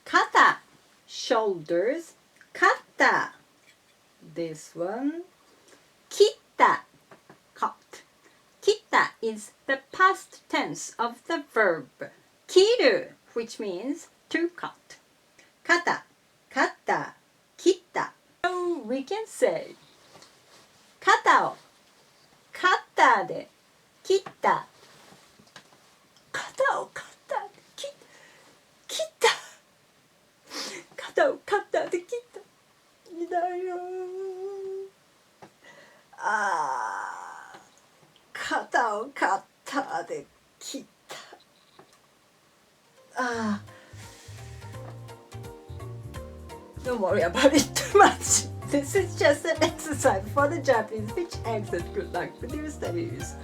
肩 shoulders 肩 this one 切った cut 切った is the past tense of the verb 切る which means to cut 肩 katta 切った so we can say 肩をカッターで切った肩をカッターで切った肩をカッターで切ったいだよ肩をカッターで切ったDon't worry about it too much. This is just an exercise for the Japanese. Which accent good luck with your studies?